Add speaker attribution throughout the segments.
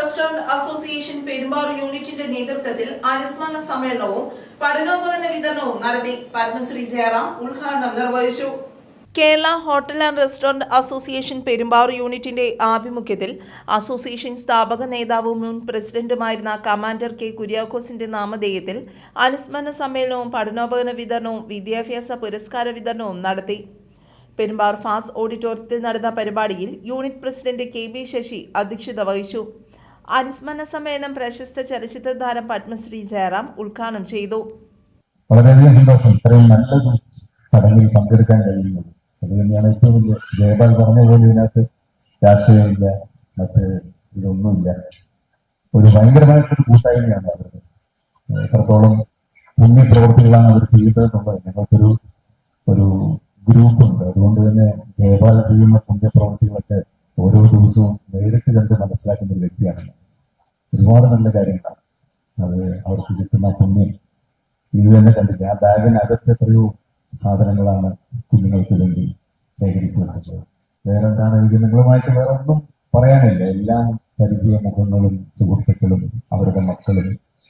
Speaker 1: Restaurant association Perumbavoor യൂണിറ്റിന്റെ നേതൃത്വത്തിൽ അനുസ്മരണ സമ്മേളനവും പഠനോപകരണ വിതരണവും നടത്തി. പത്മശ്രീ ജയറാം ഉദ്ഘാടനം നിർവഹിച്ചു. Kerala hotel and restaurant association Perumbavoor യൂണിറ്റിന്റെ ആഭിമുഖ്യത്തിൽ അസോസിയേഷൻ സ്ഥാപക നേതാവും മുൻ പ്രസിഡന്റുമായിരുന്ന കമാൻഡർ കെ കുര്യാക്കോസിന്റെ നാമധേയത്തിൽ അനുസ്മരണ സമ്മേളനവും പഠനോപകരണ വിതരണവും വിദ്യാഭ്യാസ പുരസ്കാര വിതരണവും നടത്തി. പെരുമ്പാവൂർ ഫാസ് ഓഡിറ്റോറിയത്തിൽ നടന്ന പരിപാടിയിൽ unit president K B Sasi അധ്യക്ഷത വഹിച്ചു. അനുസ്മരണ സമ്മേളനം പ്രശസ്ത ചലച്ചിത്ര താരം പത്മശ്രീ ജയറാം ഉദ്ഘാടനം ചെയ്തു.
Speaker 2: വളരെയധികം സന്തോഷം ഇത്രയും നല്ലൊരു ചടങ്ങിൽ പങ്കെടുക്കാൻ കഴിയുന്നത്. അത് തന്നെയാണ് ഏറ്റവും വലിയ. ജയപാൽ പറഞ്ഞ പോലെ ഇതിനകത്ത് രാഷ്ട്രീയമില്ല, മറ്റ് ഇതൊന്നുമില്ല. ഒരു ഭയങ്കരമായിട്ടൊരു കൂട്ടായ്മയാണ് അവർക്ക്. എത്രത്തോളം പുണ്യപ്രവർത്തികളാണ് അവർ ചെയ്യുന്നതെന്നുള്ളത് ഞങ്ങൾക്കൊരു ഗ്രൂപ്പുണ്ട്. അതുകൊണ്ട് തന്നെ ജയപാൽ ചെയ്യുന്ന പുണ്യപ്രവർത്തികളൊക്കെ ഓരോ ദിവസവും നേരിട്ട് കണ്ട് മനസ്സിലാക്കുന്ന ഒരു വ്യക്തിയാണ്. ഒരുപാട് നല്ല കാര്യങ്ങളാണ് അത് അവർക്ക് കിട്ടുന്ന പുണ്യം. ഇത് തന്നെ കണ്ടില്ല. ആ ബാഗിനകത്ത് എത്രയോ സാധനങ്ങളാണ് കുഞ്ഞുങ്ങൾക്ക് വേണ്ടി ശേഖരിച്ചു വെച്ചത്. വേറെന്താണ് ഇത്? നിങ്ങളുമായിട്ട് വേറെ ഒന്നും പറയാനില്ല. എല്ലാം പരിചയ മുഖങ്ങളും സുഹൃത്തുക്കളും അവരുടെ മക്കളും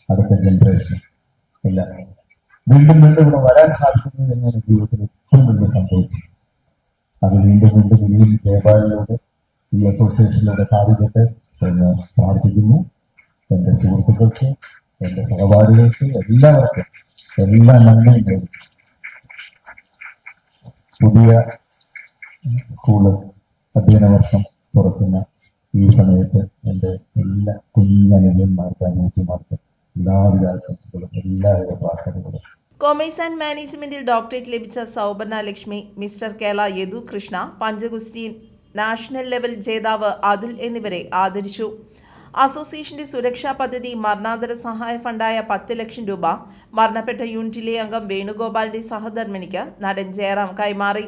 Speaker 2: അടുത്ത ജനറേഷൻ എല്ലാം വീണ്ടും ഇവിടെ വരാൻ സാധിക്കുന്നത് എന്നാണ് ജീവിതത്തിൽ ഏറ്റവും വലിയ സന്തോഷം. അത് വീണ്ടും ഇനിയും ജയപാലിലൂടെ ഈ അസോസിയേഷനിലൂടെ സാധിക്കട്ടെ എന്ന് പ്രാർത്ഥിക്കുന്നു. എന്റെ സുഹൃത്തുക്കൾക്ക്, എന്റെ സഹപാഠികൾക്ക്, എല്ലാവർക്കും എല്ലാ നന്മയും നേടും. പുതിയ സ്കൂള് അധ്യയന വർഷം തുറക്കുന്ന ഈ സമയത്ത് എൻ്റെ എല്ലാ കുഞ്ഞനുജന്മാർക്ക്, അനിയത്തിമാർക്ക് എല്ലാവിധ ആശംസകളും എല്ലാവിധ പ്രാർത്ഥനകളും.
Speaker 1: കൊമേഴ്സ് ആൻഡ് മാനേജ്മെന്റിൽ ഡോക്ടറേറ്റ് ലഭിച്ച സൗബർണ ലക്ഷ്മി, മിസ്റ്റർ കേരള യദു കൃഷ്ണ, പഞ്ചഗുസ്തി നാഷണൽ ലെവൽ ജേതാവ് അതുൽ എന്നിവരെ ആദരിച്ചു. അസോസിയേഷന്റെ സുരക്ഷാ പദ്ധതി മരണാന്തര സഹായ ഫണ്ടായ 10 ലക്ഷം രൂപ മരണപ്പെട്ട യൂണിറ്റിലെ അംഗം വേണുഗോപാലിന്റെ സഹധർമ്മിണിക്ക് നടൻ ജയറാം കൈമാറി.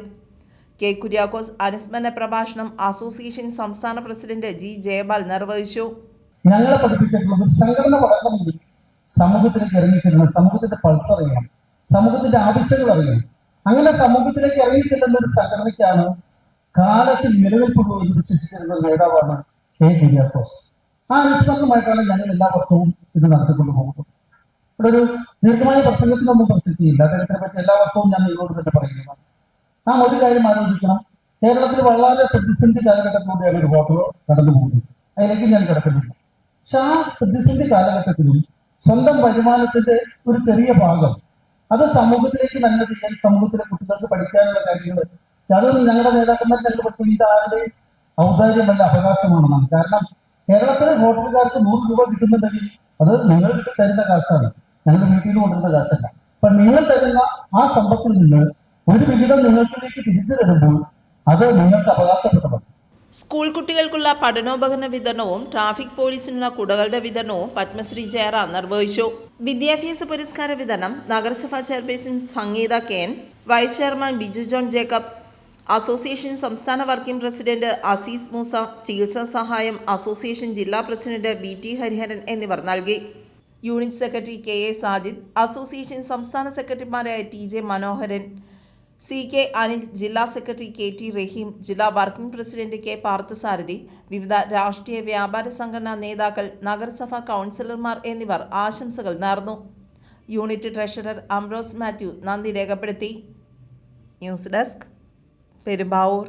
Speaker 1: കെ കുര്യാക്കോസ് അനുസ്മരണ പ്രഭാഷണം അസോസിയേഷൻ സംസ്ഥാന പ്രസിഡന്റ് ജി ജയപാൽ നിർവഹിച്ചു.
Speaker 3: ഞങ്ങളെ പഠിപ്പിച്ചിട്ടുള്ളത് സംഘടന വളർത്തണമെങ്കിൽ സമൂഹത്തിലേക്ക് ഇറങ്ങിച്ചെല്ലണം, സമൂഹത്തിന്റെ പൾസ് അറിയണം, സമൂഹത്തിന്റെ ആവശ്യങ്ങൾ അറിയണം. അങ്ങനെ സമൂഹത്തിലേക്ക് ഇറങ്ങിച്ചെല്ലുന്ന ഒരു സംഘടനയ്ക്കാണ് കാലത്തിൽ നിലനിൽപ്പ് വിശ്വസിച്ചിരുന്ന നേതാവാണ് കെ കുര്യാക്കോസ്. ആ അനുസ്മരണമായിട്ടാണ് ഞങ്ങൾ എല്ലാ വർഷവും ഇത് നടത്തിക്കൊണ്ട് പോകുന്നത്. ഇവിടെ ഒരു ദീർഘമായ പ്രസംഗത്തിനൊന്നും പ്രസക്തിയില്ല. അദ്ദേഹത്തിനെ പറ്റി എല്ലാ വർഷവും ഞാൻ നിങ്ങളോട് തന്നെ പറയുന്നതാണ്. നാം ഒരു കാര്യം ആലോചിക്കണം. കേരളത്തിൽ വളരെ പ്രതിസന്ധി കാലഘട്ടത്തിലൂടെയാണ് ഒരു ഹോട്ടൽ കടന്നു പോകുന്നത്. അതിലേക്ക് ഞാൻ കിടക്കുന്നില്ല. പക്ഷെ ആ പ്രതിസന്ധി കാലഘട്ടത്തിലും സ്വന്തം വരുമാനത്തിന്റെ ഒരു ചെറിയ ഭാഗം അത് സമൂഹത്തിലേക്ക് നന്മ ചെയ്യാൻ, സമൂഹത്തിലെ കുട്ടികൾക്ക് പഠിക്കാനുള്ള കാര്യങ്ങൾ, അതൊന്നും ഞങ്ങളുടെ നേതാക്കന്മാർ ഞങ്ങൾ പഠിക്കും. ഇത് ആരുടെയും ഔദാര്യമല്ല, അവകാശമാണെന്നാണ്. കാരണം കേരളത്തിലെ ഹോട്ടലുകാർക്ക് 100 രൂപ കിട്ടുന്നുണ്ടെങ്കിൽ അത് നിങ്ങൾ തരുന്ന കാശാണ്, ഞങ്ങൾ വീട്ടിൽ നിന്ന് കൊണ്ടുവരുന്ന കാശല്ല. അപ്പൊ നിങ്ങൾ തരുന്ന ആ സമ്പത്തിൽ നിന്ന് ഒരു വിഹിതം നിങ്ങൾക്കിലേക്ക് തിരിച്ചു തരുമ്പോൾ അത് നിങ്ങൾക്ക് അവകാശപ്പെട്ടതാണ്.
Speaker 1: സ്കൂൾ കുട്ടികൾക്കുള്ള പഠനോപകരണ വിതരണവും ട്രാഫിക് പോലീസിനുള്ള കുടകളുടെ വിതരണവും പത്മശ്രീ ജയറാം നിർവഹിച്ചു. വിദ്യാഭ്യാസ പുരസ്കാര വിതരണം നഗരസഭാ ചെയർപേഴ്സൺ സംഗീത കെൻ, vice chairman Biju John Jacob, association സംസ്ഥാന വർക്കിംഗ് പ്രസിഡന്റ് അസീസ് മൂസ, ചികിത്സാ സഹായം അസോസിയേഷൻ ജില്ലാ പ്രസിഡന്റ് ബി ടി ഹരിഹരൻ എന്നിവർ നൽകി. Unit secretary K A Sajid, association സംസ്ഥാന സെക്രട്ടറിമാരായ ടി ജെ മനോഹരൻ, സി കെ അനിൽ, ജില്ലാ സെക്രട്ടറി കെ ടി റഹീം, ജില്ലാ വർക്കിംഗ് പ്രസിഡന്റ് കെ പാർത്ഥസാരഥി, വിവിധ രാഷ്ട്രീയ വ്യാപാര സംഘടനാ നേതാക്കൾ, നഗരസഭാ കൗൺസിലർമാർ എന്നിവർ ആശംസകൾ നേർന്നു. യൂണിറ്റ് ട്രഷറർ അംബ്രോസ് മാത്യു നന്ദി രേഖപ്പെടുത്തി. News desk, Perumbavoor.